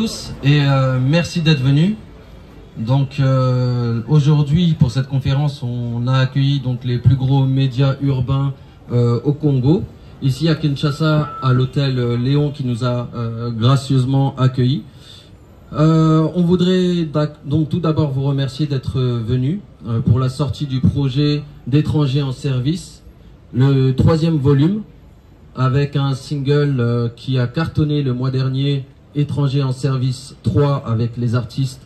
tous et merci d'être venus. Donc aujourd'hui pour cette conférence on a accueilli donc les plus gros médias urbains au Congo. Ici à Kinshasa à l'hôtel Léon qui nous a gracieusement accueillis. On voudrait donc tout d'abord vous remercier d'être venus pour la sortie du projet d'étrangers en service, le 3e volume, avec un single qui a cartonné le mois dernier, Étrangers en service 3, avec les artistes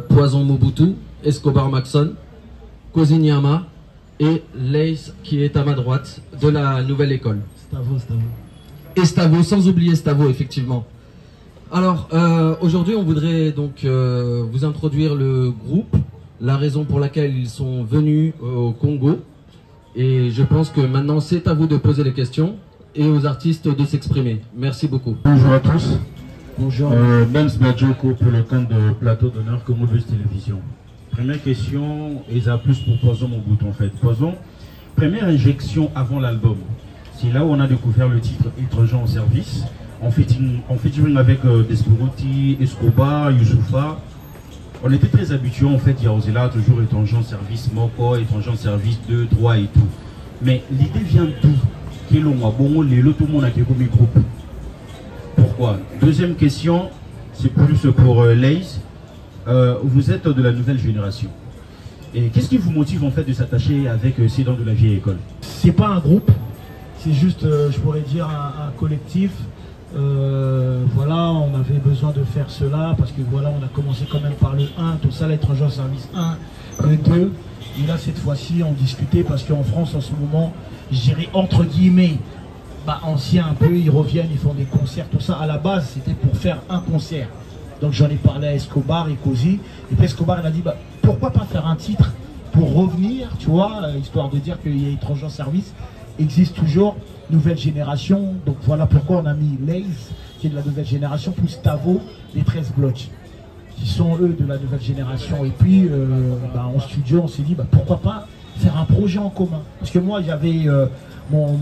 Poison Mobutu, Escobar Maxon, Kozinyama et Lace qui est à ma droite de la nouvelle école. Stavo, sans oublier Stavo effectivement. Alors aujourd'hui on voudrait donc vous introduire le groupe, la raison pour laquelle ils sont venus au Congo, et je pense que maintenant c'est à vous de poser les questions et aux artistes de s'exprimer. Merci beaucoup. Bonjour à tous. Bonjour. Benz Badjoko pour le camp de plateau d'honneur Congo Buzz Télévision. Première question, ils a plus pour Poison Mobutu en fait. Poison, première injection avant l'album. C'est là où on a découvert le titre Étranger en service. En featuring avec Desperouti, Escobar, Youssoufa. On était très habitués en fait, Yaozela, toujours Étranger en service, Moko, Étranger en service 2, 3 et tout. Mais l'idée vient d'où? Tout le monde a quelques groupes. Pourquoi? Deuxième question, c'est plus pour Lace. Vous êtes de la nouvelle génération. Et qu'est-ce qui vous motive en fait de s'attacher avec ces dents de la vieille école? C'est pas un groupe, c'est juste, je pourrais dire, un collectif. Voilà, on avait besoin de faire cela parce que voilà, on a commencé quand même par le 1, tout ça, l'étranger en service 1, le 2. Et là, cette fois-ci, on discutait parce qu'en France, en ce moment, je dirais entre guillemets, anciens un peu, ils reviennent, ils font des concerts, tout ça. À la base, c'était pour faire un concert. Donc j'en ai parlé à Escobar et Kozi. Et puis Escobar, il a dit, pourquoi pas faire un titre pour revenir, tu vois, histoire de dire qu'il y a étranger en service, existe toujours, nouvelle génération. Donc voilà pourquoi on a mis Lace, qui est de la nouvelle génération, plus Tavo, les 13 blocs, qui sont eux de la nouvelle génération. Et puis en studio, on s'est dit, pourquoi pas faire un projet en commun. Parce que moi, j'avais mon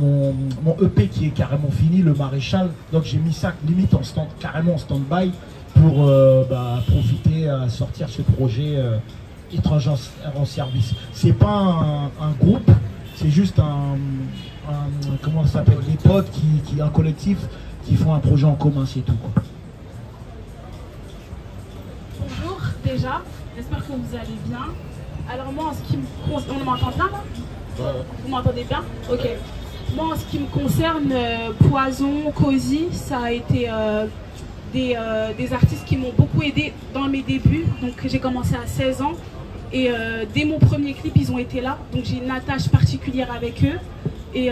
EP qui est carrément fini, le Maréchal. Donc j'ai mis ça limite en carrément en stand-by pour profiter à sortir ce projet Étranger en service. C'est pas un groupe, c'est juste comment ça s'appelle, des potes un collectif qui font un projet en commun, c'est tout, quoi. Bonjour déjà, j'espère que vous allez bien. Alors moi en ce qui me concerne, on m'entend bien là? Vous m'entendez bien? Ok. Moi en ce qui me concerne, Poison, Kozi, ça a été des artistes qui m'ont beaucoup aidé dans mes débuts. Donc j'ai commencé à 16 ans et dès mon premier clip ils ont été là. Donc j'ai une attache particulière avec eux. Et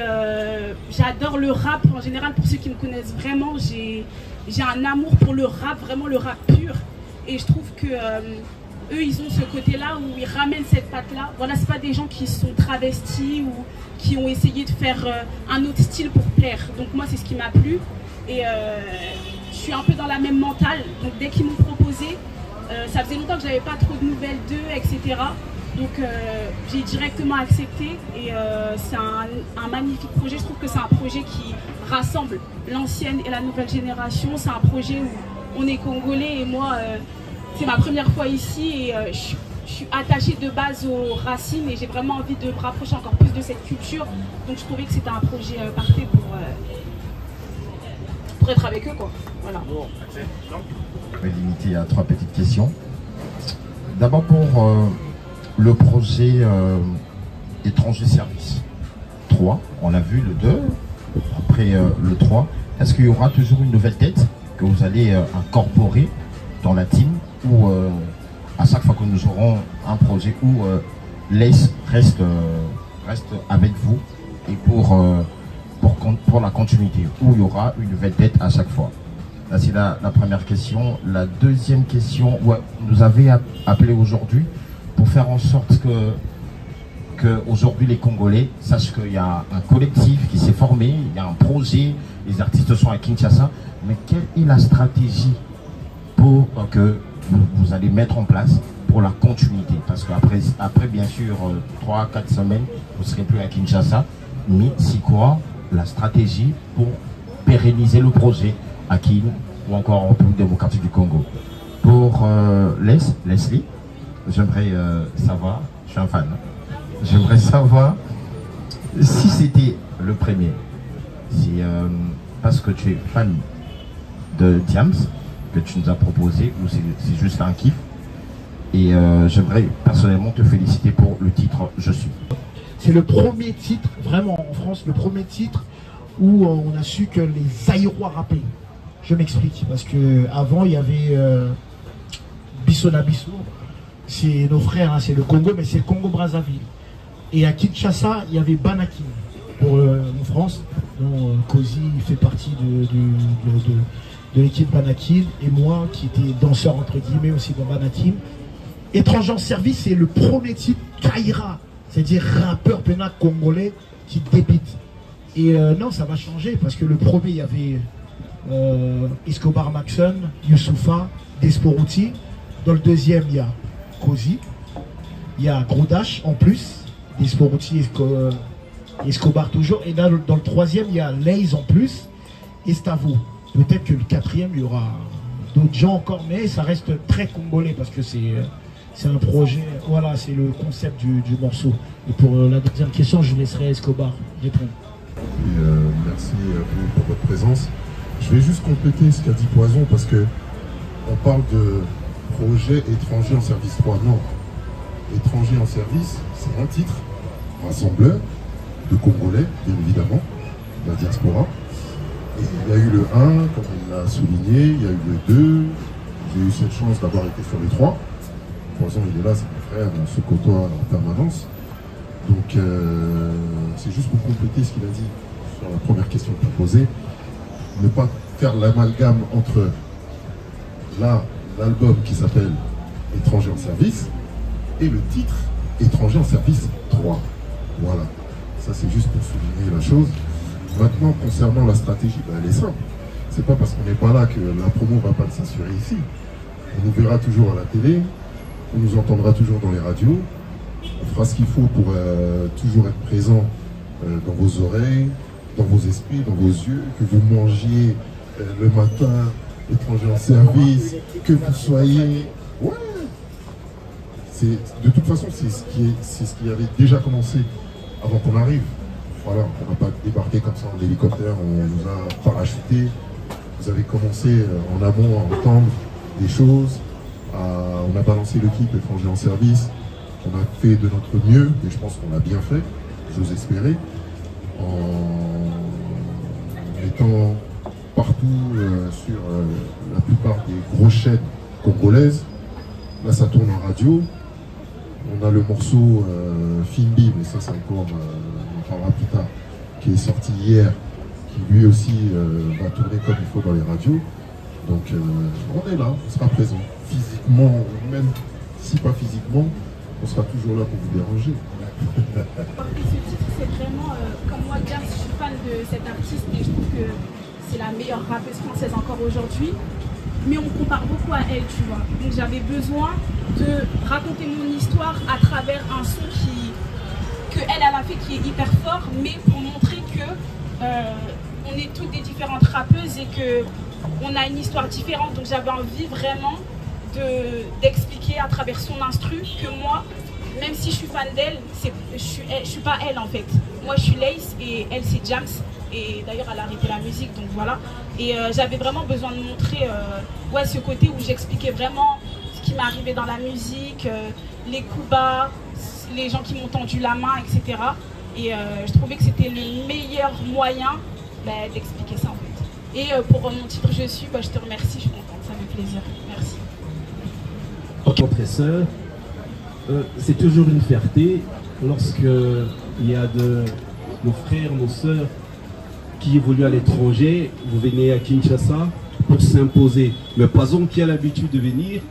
j'adore le rap en général. Pour ceux qui me connaissent vraiment, j'ai un amour pour le rap, vraiment le rap pur. Et je trouve que eux, ils ont ce côté-là où ils ramènent cette patte-là. Voilà, c'est pas des gens qui sont travestis ou qui ont essayé de faire un autre style pour plaire. Donc moi, c'est ce qui m'a plu. Et je suis un peu dans la même mentale. Donc dès qu'ils m'ont proposé, ça faisait longtemps que j'avais pas trop de nouvelles d'eux, etc. Donc j'ai directement accepté et c'est un magnifique projet. Je trouve que c'est un projet qui rassemble l'ancienne et la nouvelle génération. C'est un projet où on est congolais et moi, c'est ma première fois ici et je suis attachée de base aux racines et j'ai vraiment envie de me rapprocher encore plus de cette culture. Donc je trouvais que c'était un projet parfait pour être avec eux, quoi. Voilà. Je vais limiter à 3 petites questions. D'abord pour le projet Étranger Service 3, on a vu le 2, après le 3. Est-ce qu'il y aura toujours une nouvelle tête que vous allez incorporer dans la team ou à chaque fois que nous aurons un projet où Lace reste avec vous et pour la continuité, où il y aura une nouvelle tête à chaque fois? Là, c'est la première question. La deuxième question, nous avez appelé aujourd'hui pour faire en sorte que aujourd'hui les Congolais sachent qu'il y a un collectif qui s'est formé, il y a un projet, les artistes sont à Kinshasa, mais quelle est la stratégie pour que vous allez mettre en place pour la continuité? Parce qu'après bien sûr 3-4 semaines, vous ne serez plus à Kinshasa, mais c'est quoi la stratégie pour pérenniser le projet à Kin ou encore en République démocratique du Congo. Pour Leslie, j'aimerais savoir, je suis un fan, j'aimerais savoir si c'était le premier, si parce que tu es fan de Diams que tu nous as proposé ou c'est juste un kiff. Et j'aimerais personnellement te féliciter pour le titre Je suis. C'est le premier titre, vraiment en France, le premier titre où on a su que les Aïrois rappaient. Je m'explique, parce qu'avant il y avait Bissona Bissou, c'est nos frères, hein, c'est le Congo, mais c'est le Congo-Brazzaville. Et à Kinshasa, il y avait Banakim, pour en France, dont Kozi fait partie de l'équipe Banakim, et moi qui étais danseur entre guillemets aussi dans Banakim. Étranger en service, c'est le premier titre Kaira, c'est-à-dire rappeur pénal congolais qui débite. Et non, ça va changer parce que le premier, il y avait Escobar Maxon, Youssoufa, Desporuti. Dans le deuxième, il y a Kozi. Il y a Groudash en plus, Desporuti, Escobar toujours. Et là, dans le troisième, il y a Leïs en plus et Stavo. Peut-être que le quatrième, il y aura d'autres gens encore, mais ça reste très congolais parce que c'est un projet, voilà, c'est le concept du morceau. Et pour la deuxième question, je laisserai Escobar répondre. Merci à vous pour votre présence. Je vais juste compléter ce qu'a dit Poison parce que on parle de projet étranger en service 3. Non, étranger en service, c'est un titre rassembleur de Congolais, bien évidemment, de la diaspora. Et il y a eu le 1, comme il l'a souligné, il y a eu le 2. J'ai eu cette chance d'avoir été sur les 3. Poison, il est là, c'est mon frère, on se côtoie en permanence. Donc, c'est juste pour compléter ce qu'il a dit sur la première question qu'il a posée. Ne pas faire l'amalgame entre l'album qui s'appelle Étranger en service et le titre Étranger en service 3. Voilà. Ça, c'est juste pour souligner la chose. Maintenant, concernant la stratégie, ben, elle est simple. C'est pas parce qu'on n'est pas là que la promo ne va pas s'assurer ici. On nous verra toujours à la télé, on nous entendra toujours dans les radios. On fera ce qu'il faut pour toujours être présent dans vos oreilles, dans vos esprits, dans vos yeux, que vous mangiez le matin, étranger en service, que vous soyez... Ouais. De toute façon, c'est ce qui avait déjà commencé avant qu'on arrive. Voilà, on n'a pas débarqué comme ça en hélicoptère, on nous a parachuté. Vous avez commencé en amont à entendre des choses. On a balancé le clip Étranger en service. On a fait de notre mieux, et je pense qu'on l'a bien fait, j'ose espérer, en étant partout sur la plupart des grosses chaînes congolaises. Là, ça tourne en radio. On a le morceau Finbi, mais ça, c'est encore, on en parlera plus tard, qui est sorti hier, qui lui aussi va tourner comme il faut dans les radios. Donc, on est là, on sera présent, physiquement, même si pas physiquement, on sera toujours là pour vous déranger. Ce titre, c'est vraiment, comme moi, Diams, je suis fan de cette artiste et je trouve que c'est la meilleure rappeuse française encore aujourd'hui. Mais on compare beaucoup à elle, tu vois. Donc j'avais besoin de raconter mon histoire à travers un son que elle a fait qui est hyper fort, mais pour montrer que on est toutes des différentes rappeuses et que on a une histoire différente. Donc j'avais envie vraiment d'expliquer à travers son instru que moi, même si je suis fan d'elle, je suis pas elle en fait. Moi je suis Leïs et elle c'est Diams. Et d'ailleurs elle a arrêté la musique, donc voilà. Et j'avais vraiment besoin de montrer ouais, ce côté où j'expliquais vraiment ce qui m'est arrivé dans la musique, les coups bas, les gens qui m'ont tendu la main, etc. Et je trouvais que c'était le meilleur moyen d'expliquer ça en fait. Et pour mon titre Je suis, je te remercie, je suis contente, ça me fait plaisir. Merci. Frères et sœurs, c'est toujours une fierté lorsque il y a nos frères, nos sœurs qui évoluent à l'étranger, vous venez à Kinshasa pour s'imposer. Mais Poison qui a l'habitude de venir,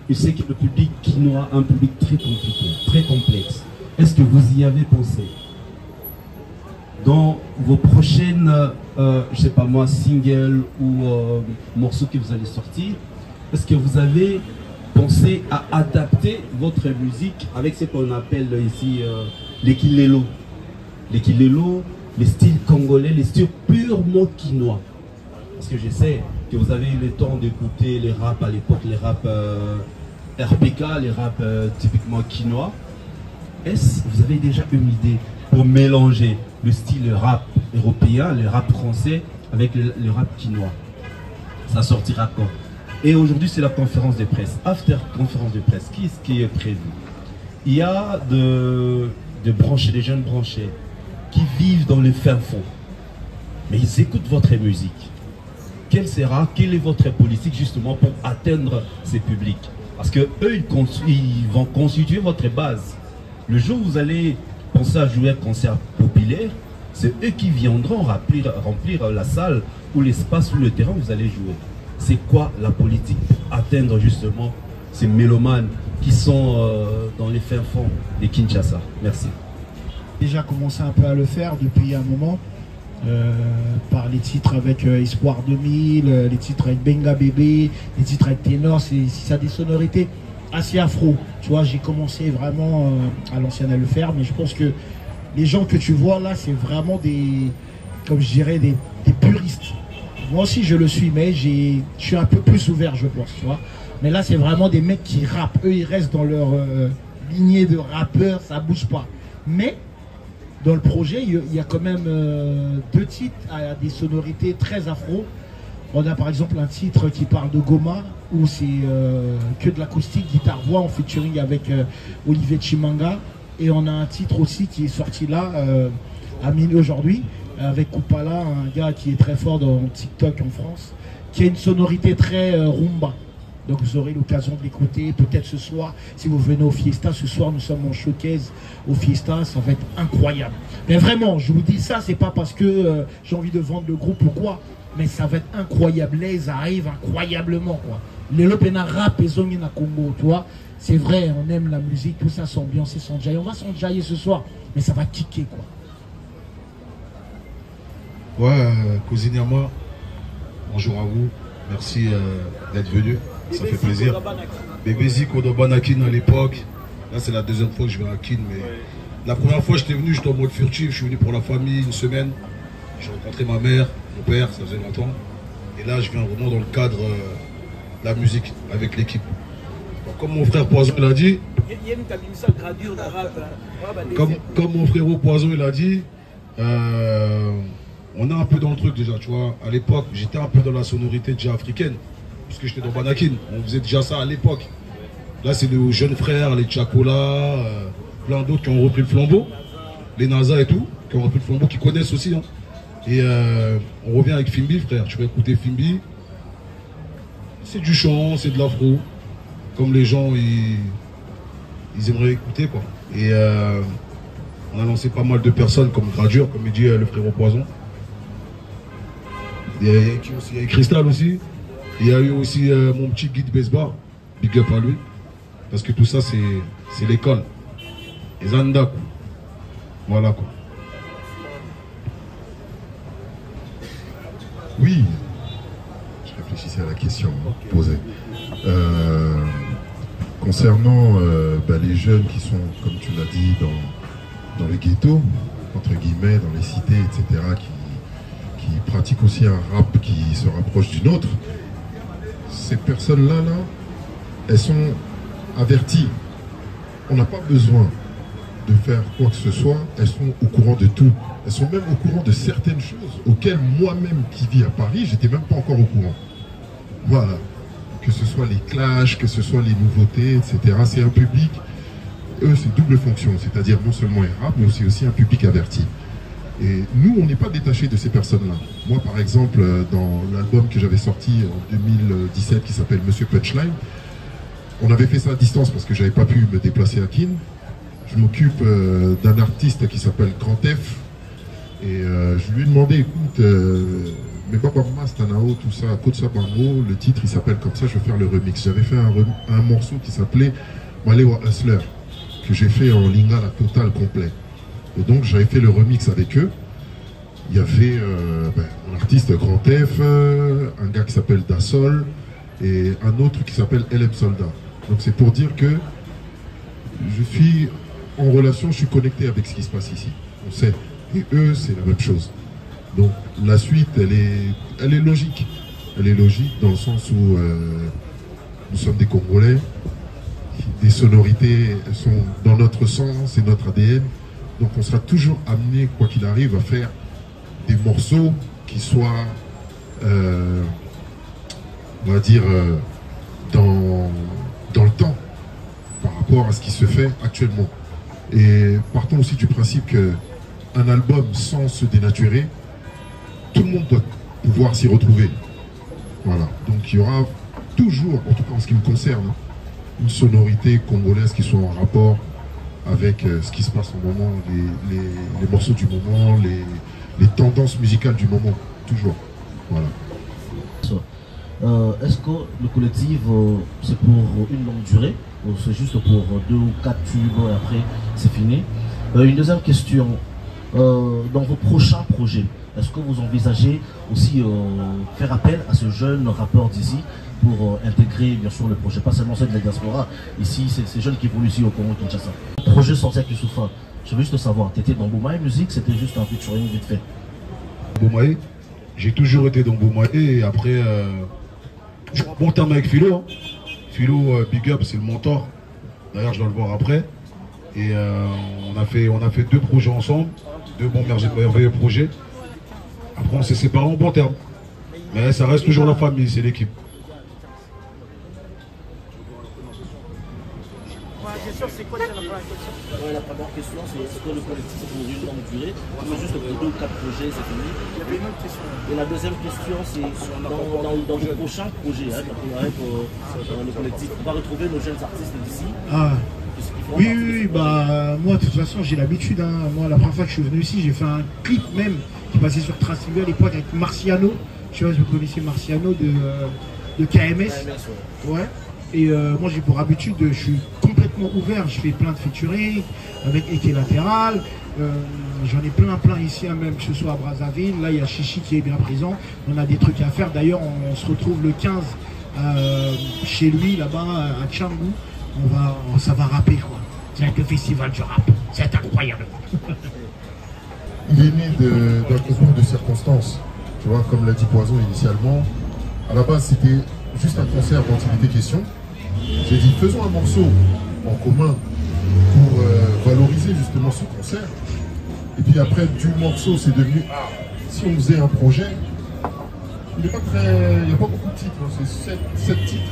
il sait que le public quinois a un public très compliqué, très complexe. Est-ce que vous y avez pensé? Dans vos prochaines, je sais pas moi, singles ou morceaux que vous allez sortir, est-ce que vous avez pensé à adapter votre musique avec ce qu'on appelle ici l'équilelo? L'équilelo, les styles congolais, les styles purement quinois. Parce que je sais, que vous avez eu le temps d'écouter les raps à l'époque, les raps RPK, les raps typiquement quinois. Est-ce que vous avez déjà une idée pour mélanger le style rap européen, le rap français avec le rap quinois? Ça sortira quand? Et aujourd'hui c'est la conférence de presse. After conférence de presse, qu'est-ce qui est prévu? Il y a de branchés, des jeunes branchés qui vivent dans le fin fond, mais ils écoutent votre musique. Quelle est votre politique justement pour atteindre ces publics? Parce que eux, ils vont constituer votre base. Le jour où vous allez penser à jouer un concert populaire, c'est eux qui viendront remplir la salle ou l'espace ou le terrain où vous allez jouer. C'est quoi la politique pour atteindre justement ces mélomanes qui sont dans les fins fonds de Kinshasa? Merci. Déjà commencé un peu à le faire depuis un moment, par les titres avec Espoir 2000, les titres avec Benga Bébé, les titres avec Ténor, ça a des sonorités assez afro. Tu vois, j'ai commencé vraiment à l'ancienne à le faire, mais je pense que les gens que tu vois là, c'est vraiment des, comme je dirais, des puristes. Moi aussi je le suis, mais je suis un peu plus ouvert, je pense, tu vois. Mais là c'est vraiment des mecs qui rappent, eux ils restent dans leur lignée de rappeurs, ça bouge pas. Mais dans le projet, il y a quand même 2 titres à des sonorités très afro. On a par exemple un titre qui parle de Goma, où c'est que de l'acoustique, guitare-voix en featuring avec Olivier Chimanga. Et on a un titre aussi qui est sorti là, à minuit aujourd'hui, avec Kupala, un gars qui est très fort dans TikTok en France, qui a une sonorité très rumba. Donc vous aurez l'occasion de l'écouter peut-être ce soir. Si vous venez au Fiesta, ce soir nous sommes en showcase au Fiesta, ça va être incroyable. Mais vraiment, je vous dis ça, c'est pas parce que j'ai envie de vendre le groupe ou quoi, mais ça va être incroyable. Les arrivent incroyablement quoi. Les Lopena rap et zongi na Congo, tu vois. C'est vrai, on aime la musique, tout ça, s'ambiancer, s'enjailler. On va s'enjailler ce soir, mais ça va kicker quoi. Ouais, cousine à moi, bonjour à vous, merci d'être venu, ça fait plaisir. Bébé Zico de Banakin à l'époque, là c'est la deuxième fois que je vais à Kin, mais la première fois j'étais venu, j'étais en mode furtif, je suis venu pour la famille, une semaine, j'ai rencontré ma mère, mon père, ça faisait longtemps, et là je viens vraiment dans le cadre de la musique avec l'équipe. Comme mon frère Poison il a dit, comme mon frérot Poison il a dit, on est un peu dans le truc déjà, tu vois. À l'époque, j'étais un peu dans la sonorité déjà africaine, puisque j'étais dans Banakin. On faisait déjà ça à l'époque. Là, c'est nos jeunes frères, les Tchakola, plein d'autres qui ont repris le flambeau, les NASA et tout, qui ont repris le flambeau, qui connaissent aussi. Hein. Et on revient avec Fimbi, frère. Tu vas écouter Fimbi. C'est du chant, c'est de l'afro, comme les gens ils aimeraient écouter, quoi. Et on a lancé pas mal de personnes comme Gradure, comme il dit le frérot Poison. Il y a eu Cristal aussi. Il y a eu aussi mon petit guide Besbar, big up à lui. Parce que tout ça, c'est l'école. Les Anda, quoi. Voilà, quoi. Oui, je réfléchissais à la question posée. Concernant les jeunes qui sont, comme tu l'as dit, dans les ghettos, entre guillemets, dans les cités, etc., qui pratiquent aussi un rap qui se rapproche du nôtre, ces personnes-là, elles sont averties. On n'a pas besoin de faire quoi que ce soit, elles sont au courant de tout. Elles sont même au courant de certaines choses auxquelles moi-même qui vis à Paris, j'étais même pas encore au courant. Voilà. Que ce soit les clashs, que ce soit les nouveautés, etc. C'est un public, eux c'est double fonction, c'est-à-dire non seulement ils rappent, mais aussi un public averti. Et nous, on n'est pas détachés de ces personnes-là. Moi, par exemple, dans l'album que j'avais sorti en 2017 qui s'appelle Monsieur Punchline, on avait fait ça à distance parce que j'avais pas pu me déplacer à Kin. Je m'occupe d'un artiste qui s'appelle Grand F. Et je lui ai demandé, écoute, mais Baba Mastanao, tout ça, Kotsa Bango, le titre il s'appelle comme ça, je vais faire le remix. J'avais fait un morceau qui s'appelait Malewa Hustler, que j'ai fait en lingala total complet. Et donc j'avais fait le remix avec eux. Il y avait un artiste Grand F, un gars qui s'appelle Dassol et un autre qui s'appelle LM Soldat. Donc c'est pour dire que je suis en relation, je suis connecté avec ce qui se passe ici. On sait. Et eux, c'est la même chose. Donc la suite, elle est logique. elle est logique dans le sens où nous sommes des Congolais, des sonorités sont dans notre sang, c'est notre ADN, donc on sera toujours amené, quoi qu'il arrive, à faire des morceaux qui soient, on va dire, dans le temps, par rapport à ce qui se fait actuellement. Et partons aussi du principe qu'un album sans se dénaturer, tout le monde doit pouvoir s'y retrouver. Voilà, donc il y aura toujours, en tout cas en ce qui me concerne, une sonorité congolaise qui soit en rapport avec ce qui se passe au moment, les morceaux du moment, les tendances musicales du moment, toujours. Voilà. Est-ce que le collectif, c'est pour une longue durée ou c'est juste pour 2 ou 4 tubes et après c'est fini? Une deuxième question, dans vos prochains projets, est-ce que vous envisagez aussi faire appel à ce jeune rappeur d'ici pour intégrer bien sûr le projet, pas seulement ceux de la diaspora, ici c'est ces jeunes qui évoluent ici au Congo Kinshasa. Le projet sorti avec Youssoufa, je veux juste savoir, tu étais dans Boumaï Musique, c'était juste un featuring vite fait? Boumaï, j'ai toujours été dans Boumaï et après, j'ai un bon terme avec Philo. Hein. Philo, big up, c'est le mentor. D'ailleurs, je dois le voir après. Et on a fait 2 projets ensemble, 2 bons merveilleux projets. Après, on s'est séparés en bon terme. Mais ça reste toujours la famille, c'est l'équipe. C'est quoi la première question? La première question, c'est est-ce que le collectif c'est pour une longue durée ou juste pour 2 ou 4 projets, c'est fini? Il y avait une autre question. Et la deuxième question, c'est dans le prochain projet, hein, avec le collectif, on va retrouver nos jeunes artistes d'ici. Ah. Oui, bah moi de toute façon j'ai l'habitude, hein. Moi la première fois que je suis venu ici, j'ai fait un clip même qui passait sur Trace TV à l'époque avec Marciano. Je sais pas si vous connaissez Marciano de KMS. Ouais. Et moi j'ai pour habitude, je suis complètement ouvert, je fais plein de featuring avec Eke Latéral, j'en ai plein ici, hein, même que ce soit à Brazzaville, là il y a Chichi qui est bien présent, on a des trucs à faire, d'ailleurs on se retrouve le 15 chez lui là-bas à Tchangou, ça va rapper quoi, c'est le festival du rap, c'est incroyable. Il est né d'un concours de circonstances, tu vois, comme l'a dit Poison initialement, à la base c'était juste un concert dont il était question. J'ai dit faisons un morceau en commun pour valoriser justement ce concert. Et puis après du morceau c'est devenu si on faisait un projet, il n'y a pas beaucoup de titres, hein, c'est 7 titres.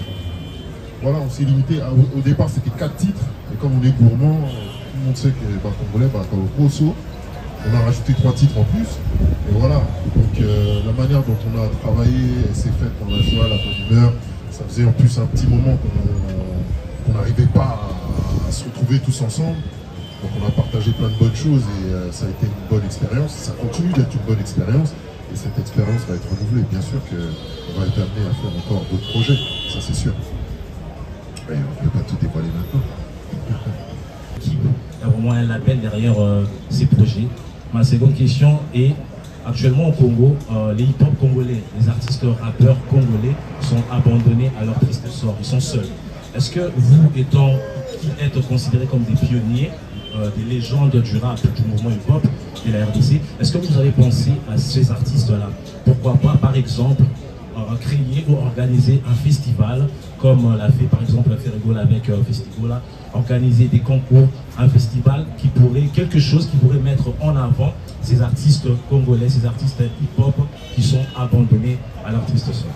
Voilà, on s'est limité au départ c'était 4 titres, et comme on est gourmand, tout le monde sait que Congolais, comme au Koso, on a rajouté 3 titres en plus. Et voilà, donc la manière dont on a travaillé, elle s'est faite dans la joie, la bonne humeur. Ça faisait en plus un petit moment qu'on n'arrivait pas à se retrouver tous ensemble. Donc on a partagé plein de bonnes choses et ça a été une bonne expérience. Ça continue d'être une bonne expérience et cette expérience va être renouvelée. Bien sûr qu'on va être amené à faire encore d'autres projets, ça c'est sûr. Mais on ne peut pas tout dévoiler maintenant. Il y a vraiment un label derrière ces projets. Ma seconde question est, actuellement au Congo, les hip-hop congolais, les artistes rappeurs congolais sont abandonnés à leur triste sort, ils sont seuls. Est-ce que vous, qui êtes considérés comme des pionniers, des légendes du rap, du mouvement hip-hop et la RDC, est-ce que vous avez pensé à ces artistes-là? Pourquoi pas, par exemple, créer ou organiser un festival, comme l'a fait par exemple Ferrigola avec Festigola, organiser des concours, un festival qui pourrait, quelque chose qui pourrait mettre en avant ces artistes congolais, ces artistes hip-hop qui sont abandonnés à leur triste sort.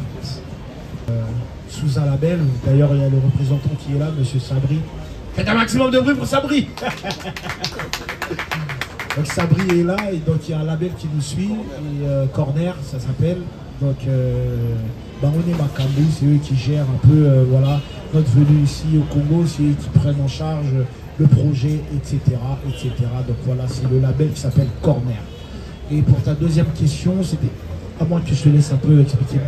Sous un label, d'ailleurs il y a le représentant qui est là, monsieur Sabri. Faites un maximum de bruit pour Sabri. Donc Sabri est là et donc il y a un label qui nous suit, et Corner ça s'appelle. Donc Baroné Makambu, c'est eux qui gèrent un peu voilà, notre venue ici au Congo, c'est eux qui prennent en charge le projet, etc. Donc voilà, c'est le label qui s'appelle Corner. Et pour ta deuxième question, c'était à moins que tu te laisses un peu expliquer.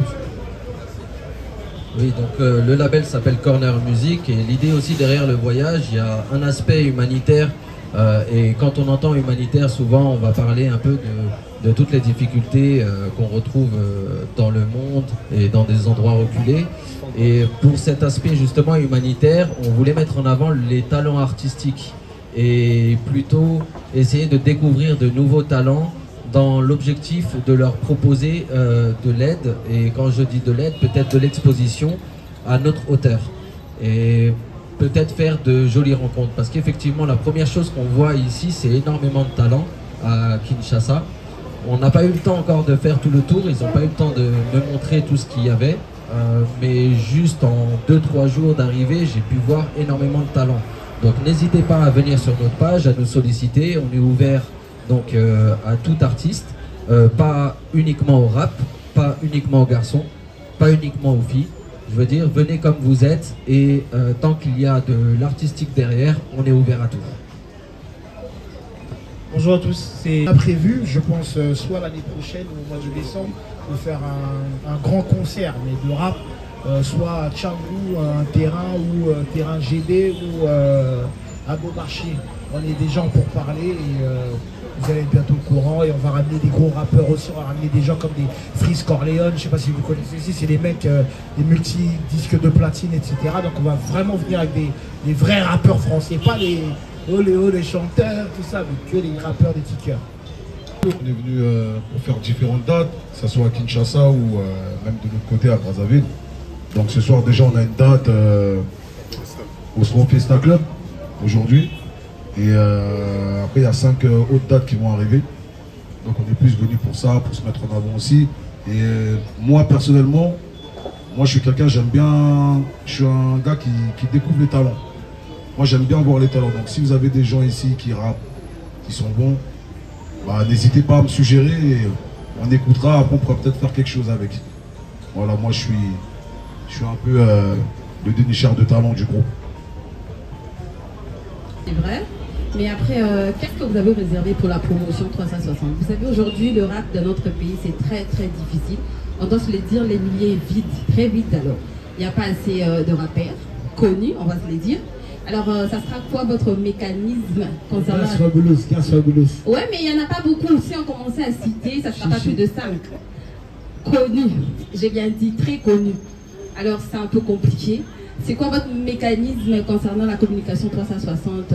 Oui, donc le label s'appelle Corner Music et l'idée aussi derrière le voyage, il y a un aspect humanitaire et quand on entend humanitaire, souvent on va parler un peu de toutes les difficultés qu'on retrouve dans le monde et dans des endroits reculés. Et pour cet aspect justement humanitaire, on voulait mettre en avant les talents artistiques et plutôt essayer de découvrir de nouveaux talents dans l'objectif de leur proposer de l'aide, et quand je dis de l'aide, peut-être de l'exposition à notre hauteur. Et peut-être faire de jolies rencontres, parce qu'effectivement la première chose qu'on voit ici, c'est énormément de talent à Kinshasa. On n'a pas eu le temps encore de faire tout le tour, ils n'ont pas eu le temps de me montrer tout ce qu'il y avait, mais juste en 2-3 jours d'arrivée, j'ai pu voir énormément de talent. Donc n'hésitez pas à venir sur notre page, à nous solliciter, on est ouvert donc à tout artiste, pas uniquement au rap, pas uniquement aux garçons, pas uniquement aux filles. Je veux dire, venez comme vous êtes, et tant qu'il y a de l'artistique derrière, on est ouvert à tout. Bonjour à tous, c'est prévu, je pense, soit l'année prochaine ou au mois de décembre, de faire un grand concert, mais de rap, soit à Tchangou, un terrain, ou terrain GD, ou à Beaumarchais. On est des gens pour parler, et vous allez être bientôt au courant, et on va ramener des gros rappeurs aussi, on va ramener des gens comme des Freeze Corleone, je sais pas si vous connaissez ici, c'est des mecs, des multi-disques de platine, etc. Donc on va vraiment venir avec des vrais rappeurs français, pas les les chanteurs, tout ça, mais que les rappeurs des tickers. On est venu pour faire différentes dates, que ce soit à Kinshasa ou même de l'autre côté à Brazzaville. Donc ce soir déjà on a une date au Swan Fiesta Club aujourd'hui. Et après il y a 5 autres dates qui vont arriver. Donc on est plus venu pour ça, pour se mettre en avant aussi. Et moi personnellement, moi je suis quelqu'un, j'aime bien, je suis un gars qui découvre les talents. Moi j'aime bien voir les talents. Donc si vous avez des gens ici qui rappent, qui sont bons, bah, n'hésitez pas à me suggérer et on écoutera, après on pourra peut-être faire quelque chose avec. Voilà, moi je suis un peu le dénicheur de talent du groupe. C'est vrai, mais après, qu'est-ce que vous avez réservé pour la promotion 360? Vous savez, aujourd'hui, le rap dans notre pays, c'est très très difficile. On doit se le dire, les milliers vides, très vite alors. Il n'y a pas assez de rappeurs connus, on va se le dire. Alors, ça sera quoi votre mécanisme concernant... Ouais, mais il n'y en a pas beaucoup. Si on commençait à citer, ça ne sera pas plus de 5. Connus, j'ai bien dit très connus. Alors, c'est un peu compliqué. C'est quoi votre mécanisme concernant la communication 360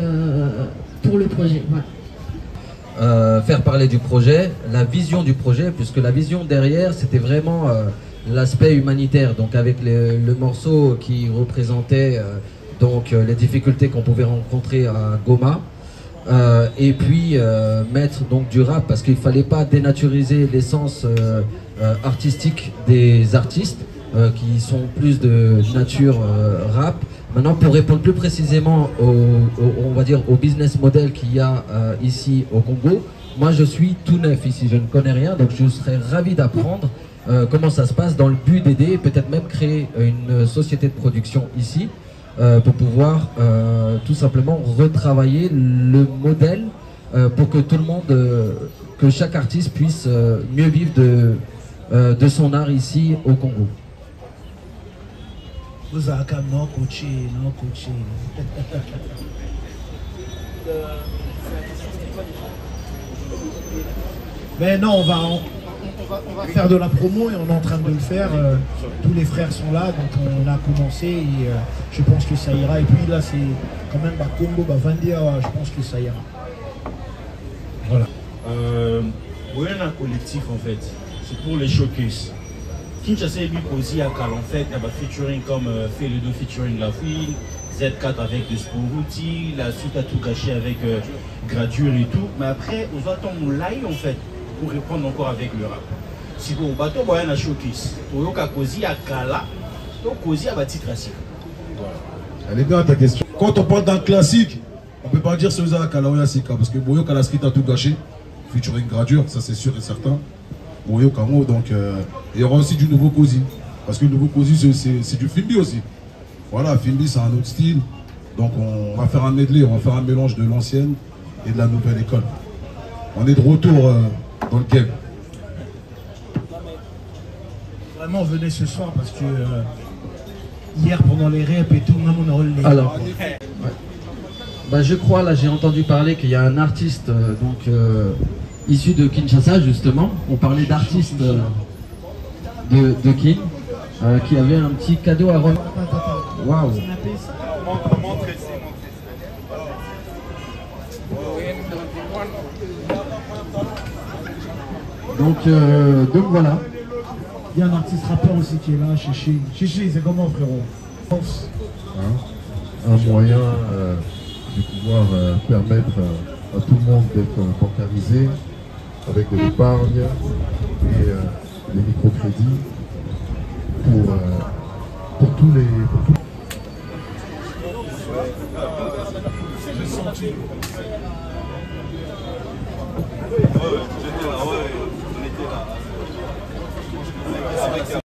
pour le projet? Voilà. Faire parler du projet, la vision du projet, puisque la vision derrière, c'était vraiment l'aspect humanitaire. Donc, avec le morceau qui représentait... donc les difficultés qu'on pouvait rencontrer à Goma, et puis mettre donc du rap, parce qu'il ne fallait pas dénaturiser l'essence artistique des artistes qui sont plus de nature rap. Maintenant, pour répondre plus précisément on va dire au business model qu'il y a ici au Congo, moi je suis tout neuf ici, je ne connais rien, donc je serais ravi d'apprendre comment ça se passe dans le but d'aider, peut-être même créer une société de production ici, pour pouvoir tout simplement retravailler le modèle pour que tout le monde, que chaque artiste puisse mieux vivre de son art ici au Congo. Vous avez qu'à non coacher, non coacher. Mais non, on va faire de la promo et on est en train de le faire. Tous les frères sont là, donc on a commencé et je pense que ça ira. Et puis là, c'est quand même Congo, Vandia, je pense que ça ira. Voilà. On a un collectif en fait, c'est pour les showcases. Kinshasa et aussi à Cal en fait, il y a un featuring comme fait les deux featuring La Fouine, Z4 avec de Sporouti, la suite à tout caché avec Gradure et tout. Mais après, on va attendre mon live en fait pour répondre encore avec le rap. Si vous bateau, vous avez un showcase. Vous avez un Kala, vous avez un titre classique. Elle est bien ta question. Quand on parle d'un classique, on ne peut pas dire celui-là à Kala ou Yassika, parce que Boyo Kala Street a tout gâché, featuring Gradure, ça c'est sûr et certain. Boyo Kamo, donc il y aura aussi du nouveau Kozi, parce que le nouveau Kozi c'est du Fimbi aussi. Voilà, Fimbi c'est un autre style, donc on va faire un medley, on va faire un mélange de l'ancienne et de la nouvelle école. On est de retour dans le game. Vraiment, venez ce soir parce que hier pendant les reps et tout, même on a les... Alors, bah, je crois, là j'ai entendu parler qu'il y a un artiste issu de Kinshasa justement. On parlait d'artistes de Kin qui avait un petit cadeau à remettre. Waouh! Donc voilà. Il y a un artiste rappeur aussi qui est là, Chichi. Chichi, c'est comment, frérot? Un moyen de pouvoir permettre à tout le monde d'être bancarisé avec de l'épargne et des microcrédits pour tous les... J'étais là, ouais, on était là.